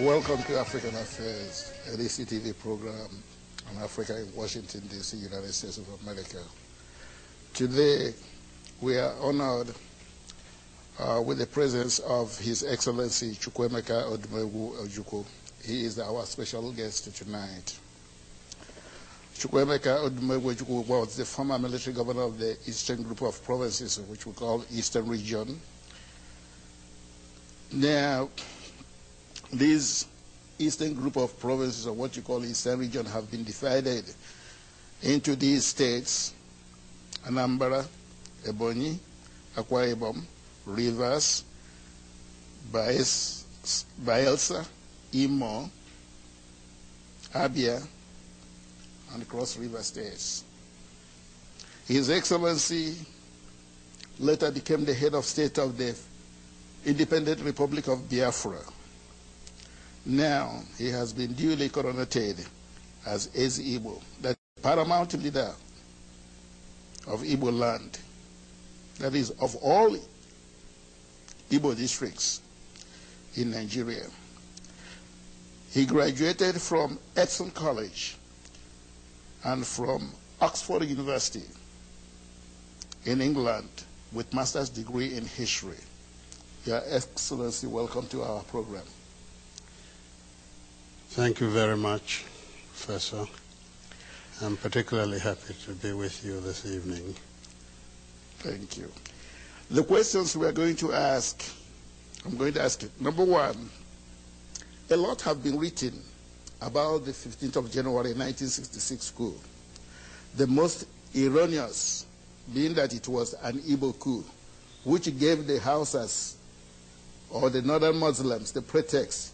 Welcome to African Affairs, an ECTV program on Africa in Washington, D.C., United States of America. Today, we are honored with the presence of His Excellency Chukwuemeka Odumegwu Ojukwu. He is our special guest tonight. Chukwuemeka Odumegwu Ojukwu was the former military governor of the Eastern Group of Provinces, which we call Eastern Region. Now, these Eastern Group of Provinces, or what you call Eastern Region, have been divided into these states: Anambra, Ebonyi, Akwa Ibom, Rivers, Bayelsa, Imo, Abia, and Cross River states. His Excellency later became the head of state of the Independent Republic of Biafra. Now, he has been duly coronated as Igbo, the paramount leader of Igbo land, that is, of all Igbo districts in Nigeria. He graduated from Edson College and from Oxford University in England with master's degree in history. Your Excellency, welcome to our program. Thank you very much, Professor. I'm particularly happy to be with you this evening. Thank you. The questions we are going to ask, I'm going to ask it. Number one, a lot have been written about the 15th of January 1966 coup. The most erroneous being that it was an Igbo coup, which gave the Hausas or the northern Muslims the pretext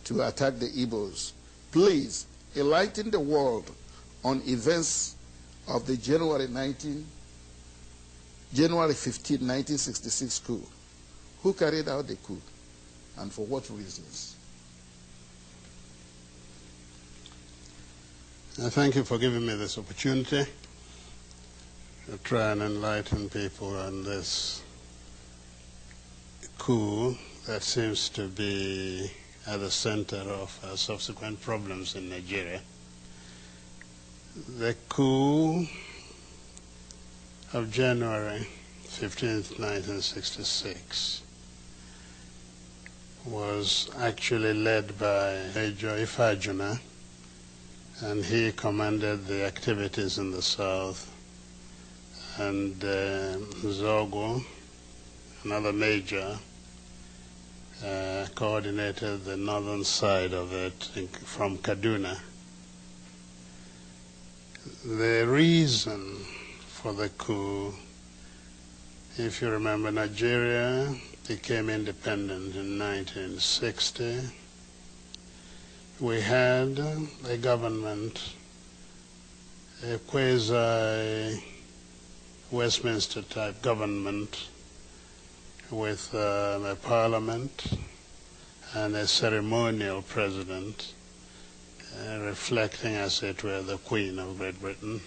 to attack the Igbos. Please enlighten the world on events of the January 15, 1966 coup. Who carried out the coup and for what reasons? Thank you for giving me this opportunity to try and enlighten people on this coup that seems to be at the center of subsequent problems in Nigeria. The coup of January 15th, 1966 was actually led by Major Ifajuna, and he commanded the activities in the south, and Zogo, another major, coordinated the northern side of it from Kaduna. The reason for the coup, if you remember, Nigeria became independent in 1960. We had a government, a quasi-Westminster type government with a parliament and a ceremonial president, reflecting, as it were, the Queen of Great Britain.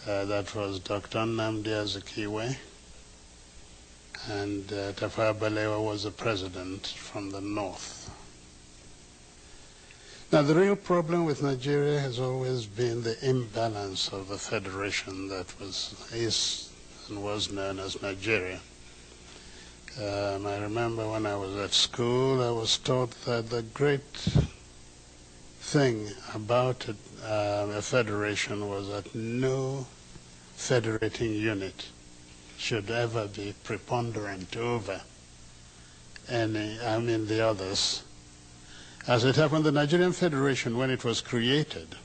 That was Dr. Nnamdi Azikiwe, and Tafawa Balewa was the president from the north. Now, the real problem with Nigeria has always been the imbalance of the federation that is and was known as Nigeria. I remember when I was at school, I was taught that the great thing about a federation was that no federating unit should ever be preponderant over the others. As it happened, the Nigerian Federation, when it was created,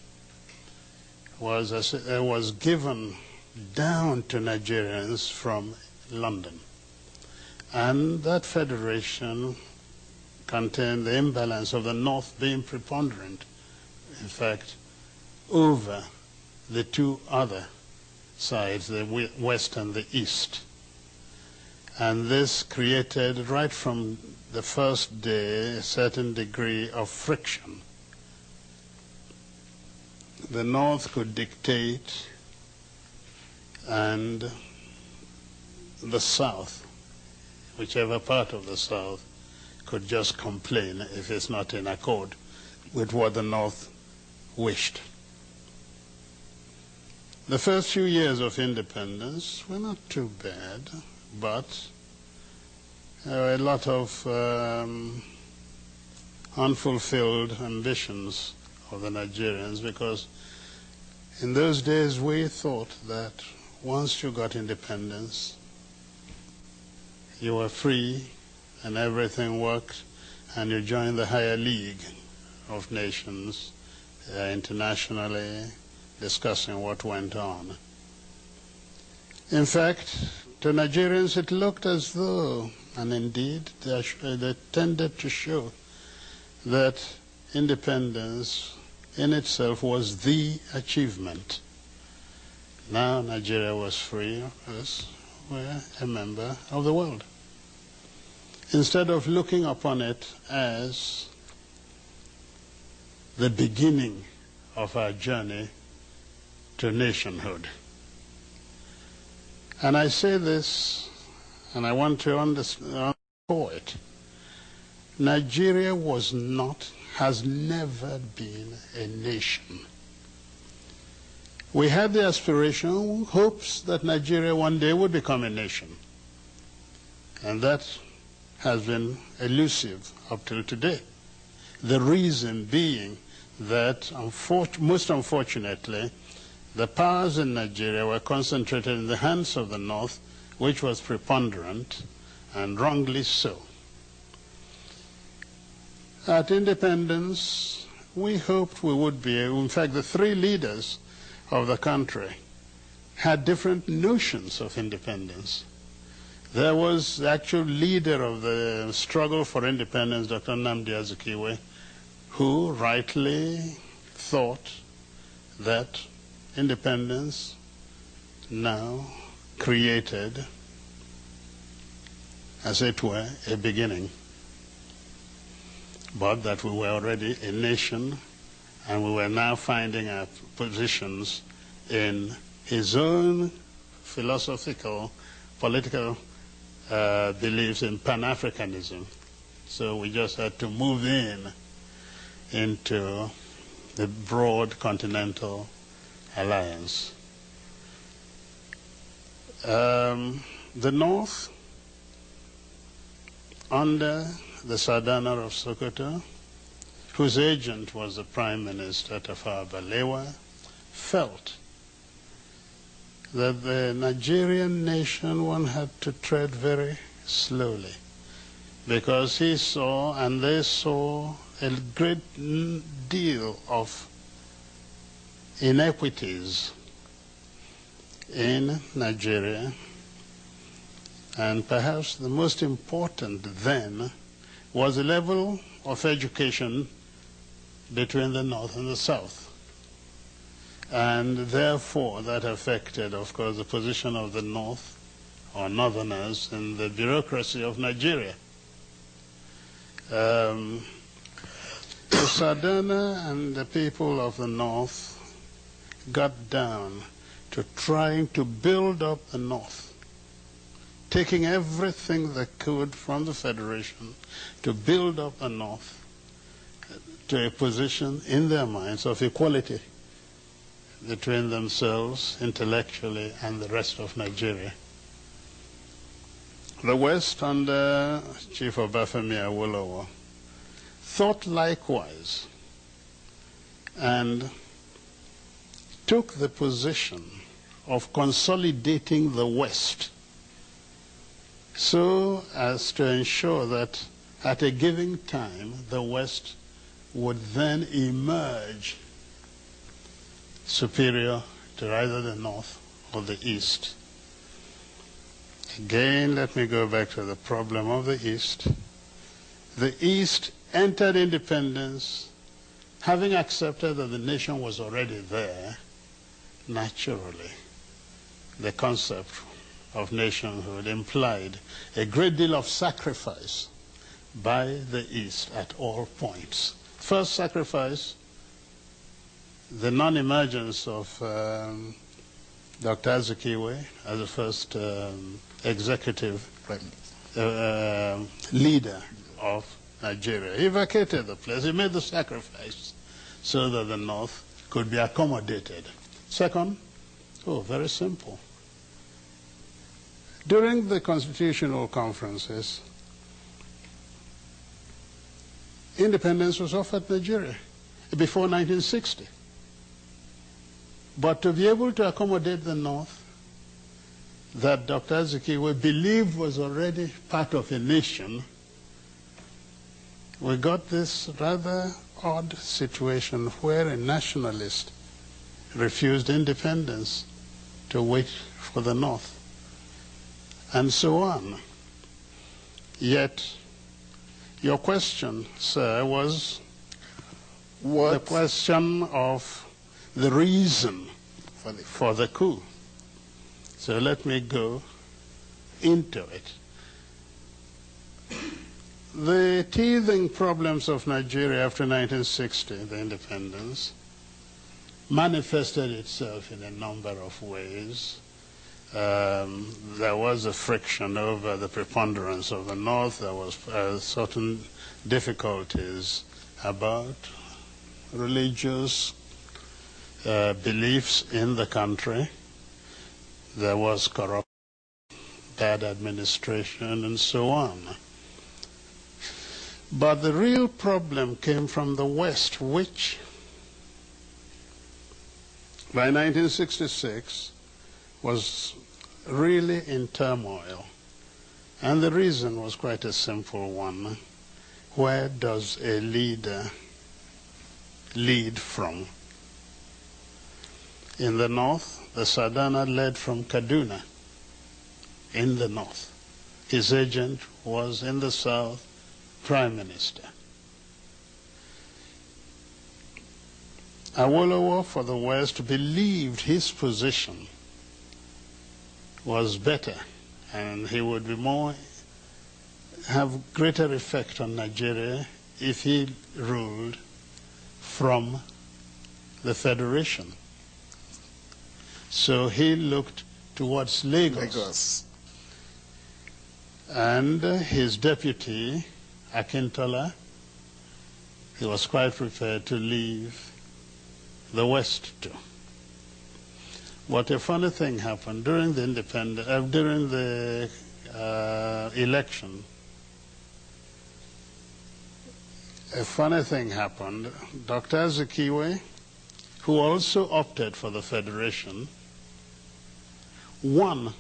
was given down to Nigerians from London. And that federation contained the imbalance of the North being preponderant, in fact, over the two other sides, the West and the East. And this created, right from the first day, a certain degree of friction. The North could dictate, and the South, whichever part of the South, could just complain if it's not in accord with what the North wished. The first few years of independence were not too bad, but there were a lot of unfulfilled ambitions of the Nigerians, because in those days we thought that once you got independence, you were free and everything worked, and you joined the higher league of nations internationally, discussing what went on. In fact, to Nigerians it looked as though, and indeed they tended to show, that independence in itself was the achievement. Now Nigeria was free, us were a member of the world. Instead of looking upon it as the beginning of our journey to nationhood. And I say this, and I want to underscore it. Nigeria was not, has never been a nation. We had the aspiration, hopes that Nigeria one day would become a nation. And that has been elusive up till today. The reason being that, most unfortunately, the powers in Nigeria were concentrated in the hands of the North, which was preponderant, and wrongly so. At independence, we hoped we would be able, in fact, the three leaders of the country had different notions of independence. There was the actual leader of the struggle for independence, Dr. Nnamdi Azikiwe, who rightly thought that independence now created, as it were, a beginning, but that we were already a nation and we were now finding our positions in his own philosophical, political beliefs in Pan-Africanism. So we just had to move into the broad continental alliance. The North, under the Sardana of Sokoto, whose agent was the Prime Minister Tafawa Balewa, felt that the Nigerian nation, one had to tread very slowly, because he saw and they saw a great deal of inequities in Nigeria, and perhaps the most important then was the level of education between the North and the South. And therefore that affected, of course, the position of the North, or Northerners, in the bureaucracy of Nigeria. The Sardana and the people of the North got down to trying to build up the North, taking everything they could from the Federation to build up the North to a position in their minds of equality between themselves intellectually and the rest of Nigeria. The West, under Chief Obafemi Awolowo, thought likewise and took the position of consolidating the West so as to ensure that at a given time the West would then emerge superior to either the North or the East. Again, let me go back to the problem of the East. The East entered independence having accepted that the nation was already there. Naturally, the concept of nationhood implied a great deal of sacrifice by the East at all points. First sacrifice, the non-emergence of Dr. Azikiwe as the first executive leader of Nigeria. He vacated the place. He made the sacrifice so that the North could be accommodated. Second, very simple. During the constitutional conferences, independence was offered Nigeria before 1960. But to be able to accommodate the North, that Dr. Azikiwe believed was already part of a nation, we got this rather odd situation where a nationalist refused independence to wait for the North, and so on. Yet, your question, sir, was the question of the reason for the coup. So let me go into it. The teething problems of Nigeria after 1960, the independence, manifested itself in a number of ways. There was a friction over the preponderance of the North. There was certain difficulties about religious beliefs in the country. There was corruption, bad administration, and so on. But the real problem came from the West, which by 1966 was really in turmoil. And the reason was quite a simple one. Where does a leader lead from? In the North, the Sadana led from Kaduna in the North. His agent was in the South, Prime Minister. Awolowo for the West believed his position was better and he would be have greater effect on Nigeria if he ruled from the Federation. So he looked towards Lagos. And his deputy, Akintola, he was quite prepared to leave the West too. What a funny thing happened during the election. A funny thing happened. Dr. Azikiwe, who also opted for the Federation, won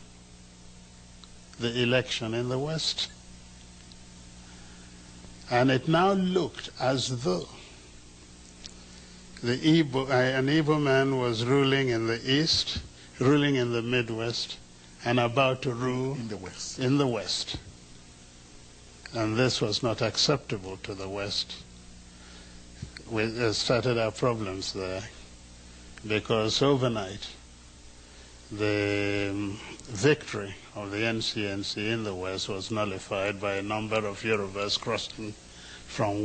the election in the West. And it now looked as though an Igbo man was ruling in the East, ruling in the Midwest, and about to rule in the West. And this was not acceptable to the West. We started our problems there, because overnight the victory of the NCNC in the West was nullified by a number of Yorubas crossing from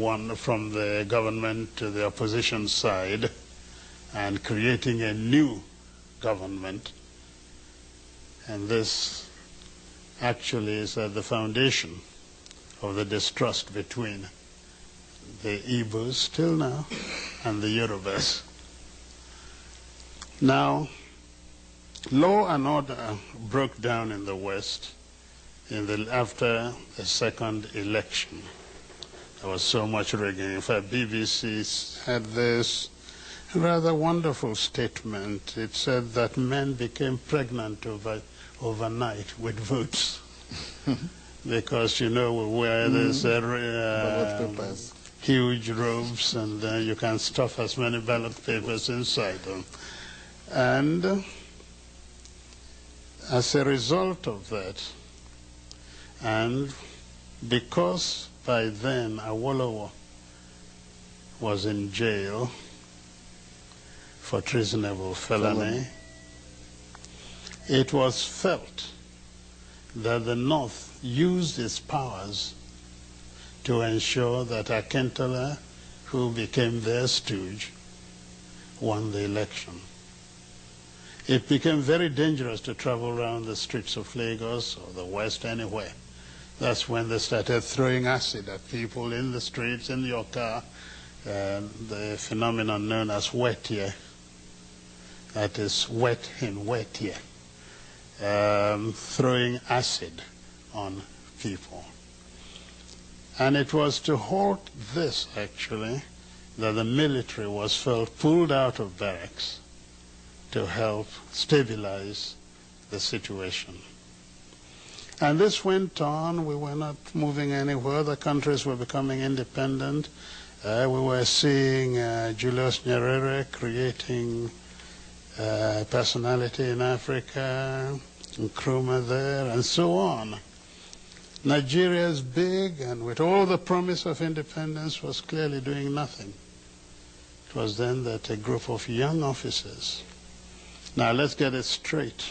the government to the opposition side and creating a new government. And this actually is at the foundation of the distrust between the Igbos till now and the Yorubas. Now, law and order broke down in the West after the second election. There was so much rigging. In fact, BBC had this rather wonderful statement. It said that men became pregnant overnight with votes. Because, you know, we wear these huge robes, and you can stuff as many ballot papers inside them. And as a result of that, and because by then Awolowo was in jail for treasonable felony, it was felt that the North used its powers to ensure that Akintola, who became their stooge, won the election. It became very dangerous to travel around the streets of Lagos or the West, anywhere, That's when they started throwing acid at people in the streets, in your car, the phenomenon known as wet year. That is wet in wet year. Throwing acid on people. And it was to halt this, actually, that the military was pulled out of barracks to help stabilize the situation. And this went on. We were not moving anywhere. The countries were becoming independent. We were seeing Julius Nyerere creating personality in Africa, Nkrumah there, and so on. Nigeria is big, and with all the promise of independence, was clearly doing nothing. It was then that a group of young officers, now let's get it straight.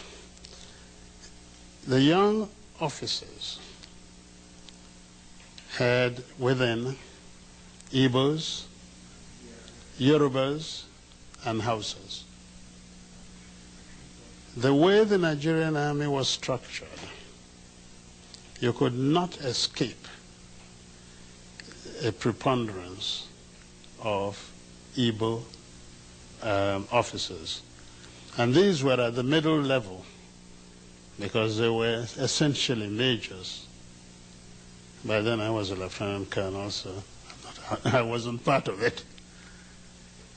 The young officers had within Igbos, Yorubas, and Hausas. The way the Nigerian army was structured, you could not escape a preponderance of Igbo officers. And these were at the middle level because they were essentially majors. By then I was a lieutenant colonel, so I wasn't part of it.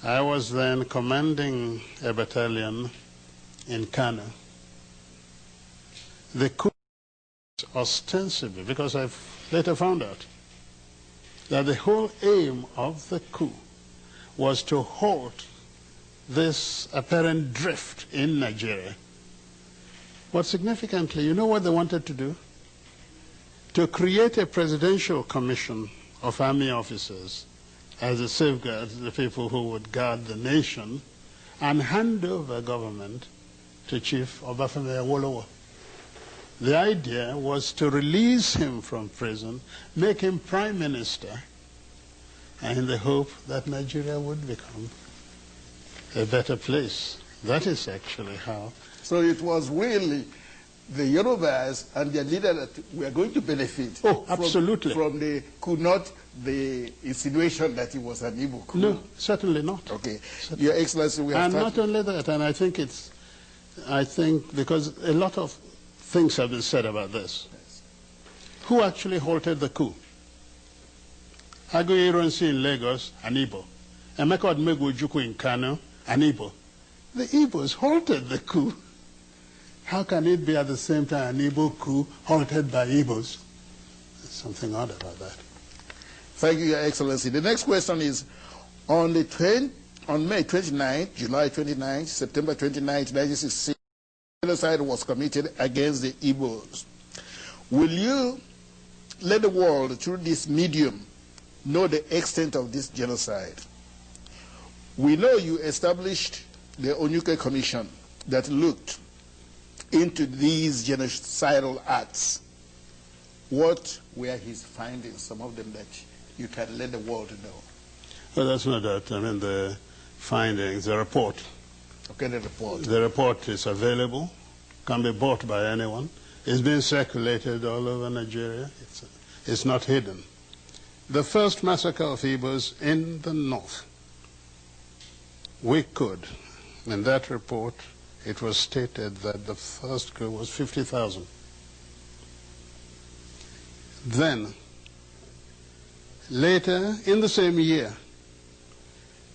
I was then commanding a battalion in Kano. The coup ostensibly, because I've later found out that the whole aim of the coup was to halt this apparent drift in Nigeria. But significantly, you know what they wanted to do? To create a presidential commission of army officers as a safeguard to the people who would guard the nation and hand over government to Chief Obafemi Awolowo. The idea was to release him from prison, make him prime minister, and in the hope that Nigeria would become a better place. That is actually how. So it was really the Yorubas and their leader that were going to benefit absolutely. from the coup, not the insinuation that it was an Igbo coup. No, certainly not. Okay. Certainly. Your Excellency, we have And not only that, and I think because a lot of things have been said about this. Yes. Who actually halted the coup? Aguiyi Ironsi in Lagos, an Igbo. Chukwuemeka Odumegwu Ojukwu in Kano, an Igbo. The Igbos halted the coup. How can it be at the same time an Igbo coup halted by Igbos? There's something odd about that. Thank you, Your Excellency. The next question is, on May 29th, July 29th, September 29th, 1966, genocide was committed against the Igbos. Will you let the world, through this medium, know the extent of this genocide? We know you established the Onyuke Commission that looked into these genocidal acts. What were his findings, some of them that you can let the world know? Well, that's no doubt. I mean, the findings, the report. Okay, the report. The report is available, can be bought by anyone. It's been circulated all over Nigeria. It's not hidden. The first massacre of Igbos in the north, we could, in that report, it was stated that the first coup was 50,000. Then, later in the same year,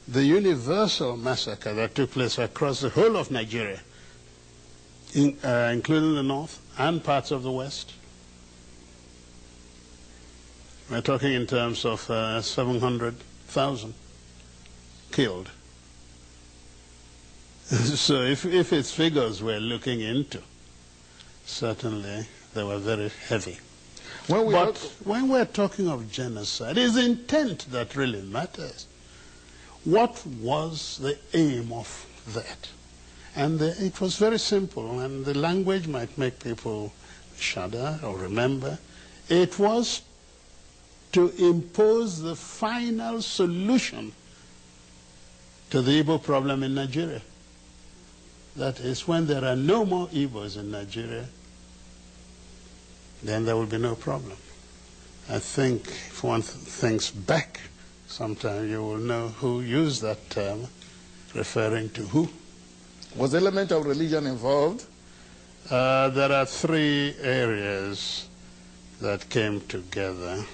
the universal massacre that took place across the whole of Nigeria, including the north and parts of the west. We're talking in terms of 700,000 killed. So if it's figures we're looking into, certainly they were very heavy. But when we're talking of genocide, it's intent that really matters. What was the aim of that? And it was very simple, and the language might make people shudder or remember. It was to impose the final solution to the Igbo problem in Nigeria. That is, when there are no more Igbos in Nigeria, then there will be no problem. I think if one thinks back, sometime you will know who used that term, referring to who. Was the element of religion involved? There are three areas that came together.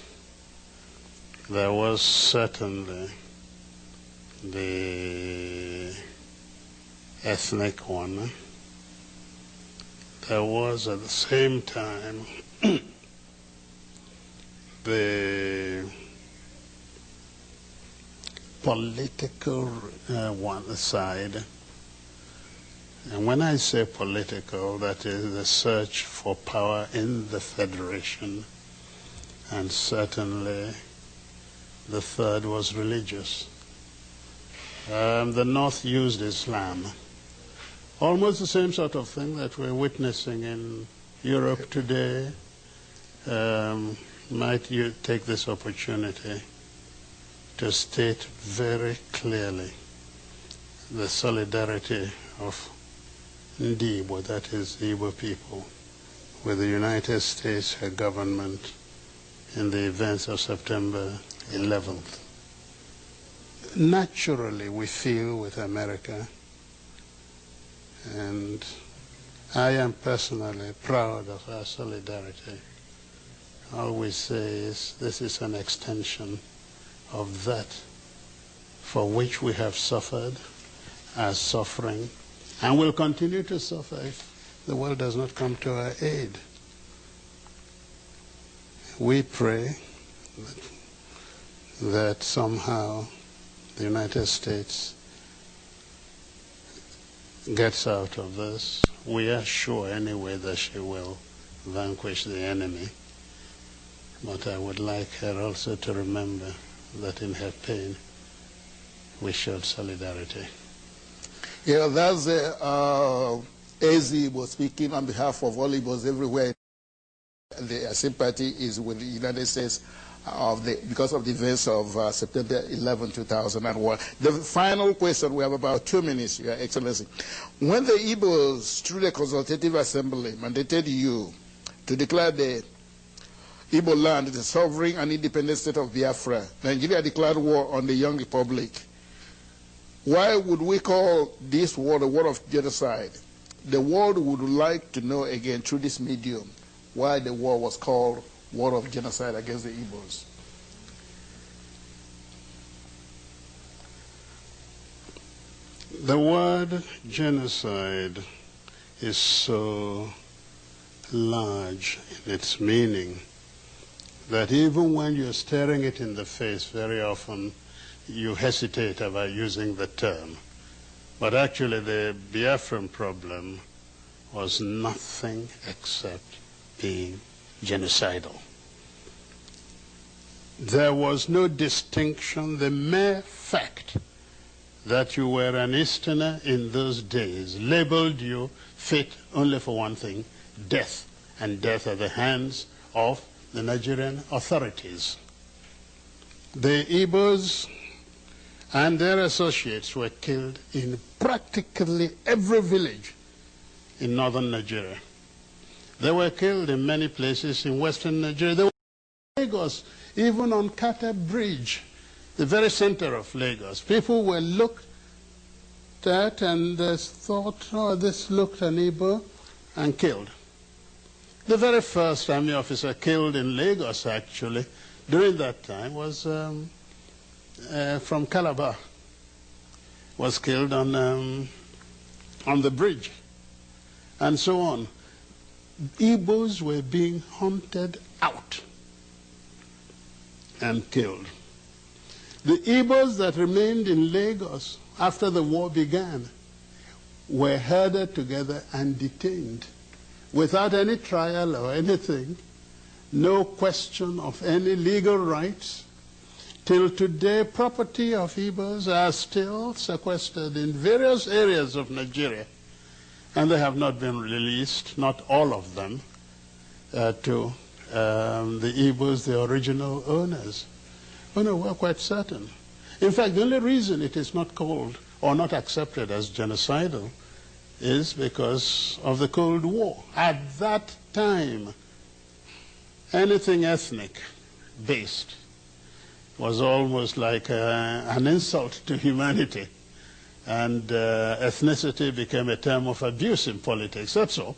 There was certainly the ethnic one. There was at the same time the political one side. And when I say political, that is the search for power in the federation. And certainly the third was religious. The North used Islam. Almost the same sort of thing that we're witnessing in Europe today. Might you take this opportunity to state very clearly the solidarity of Igbo, that is the Igbo people, with the United States government in the events of September 11th. Naturally, we feel with America, and I am personally proud of our solidarity. All we say is this is an extension of that for which we have suffered, as suffering, and will continue to suffer if the world does not come to our aid. We pray that somehow the United States gets out of this. We are sure anyway that she will vanquish the enemy. But I would like her also to remember that in her pain we showed solidarity. Yeah, that's AZ was speaking on behalf of all Igbos everywhere. The sympathy is with the United States because of the events of September 11, 2001. The final question, we have about 2 minutes, Your Excellency. When the Igbos, through the Consultative Assembly, mandated you to declare the Igbo land the sovereign and independent state of Biafra, Nigeria declared war on the young republic. Why would we call this war the war of genocide? The world would like to know again through this medium why the war was called war of genocide against the Igbos. The word genocide is so large in its meaning that even when you're staring it in the face, very often you hesitate about using the term. But actually the Biafran problem was nothing except being genocidal. There was no distinction. The mere fact that you were an Easterner in those days labeled you fit only for one thing, death, and death at the hands of the Nigerian authorities. The Igbos and their associates were killed in practically every village in northern Nigeria. They were killed in many places in western Nigeria. They were in Lagos, even on Kata Bridge, the very center of Lagos. People were looked at and thought, oh, this looked an Igbo, and killed. The very first army officer killed in Lagos, actually, during that time was from Calabar, was killed on the bridge, and so on. Igbos were being hunted out and killed. The Igbos that remained in Lagos after the war began were herded together and detained without any trial or anything, no question of any legal rights. Till today, property of Igbos are still sequestered in various areas of Nigeria, and they have not been released, not all of them, to the Igbos, the original owners. Oh no, we're quite certain. In fact, the only reason it is not called or not accepted as genocidal is because of the Cold War. At that time, anything ethnic based was almost like an insult to humanity. And ethnicity became a term of abuse in politics. That's all.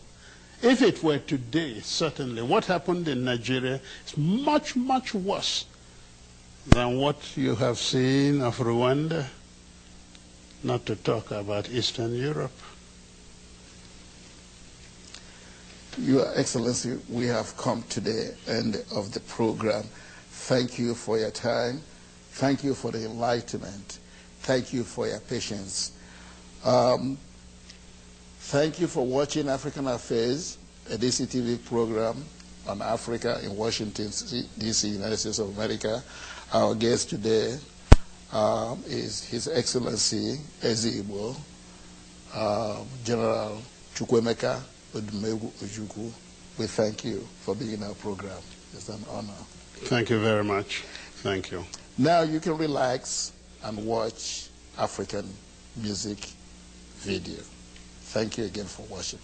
If it were today, certainly, what happened in Nigeria is much, much worse than what you have seen of Rwanda, not to talk about Eastern Europe. Your Excellency, we have come to the end of the program. Thank you for your time. Thank you for the enlightenment. Thank you for your patience. Thank you for watching African Affairs, a DCTV program on Africa in Washington, D.C., United States of America. Our guest today is His Excellency Igbo, General Chukwuemeka Odumegwu Ojukwu. We thank you for being in our program. It's an honor. Thank you very much. Thank you. Now you can relax and watch African music video. Thank you again for watching.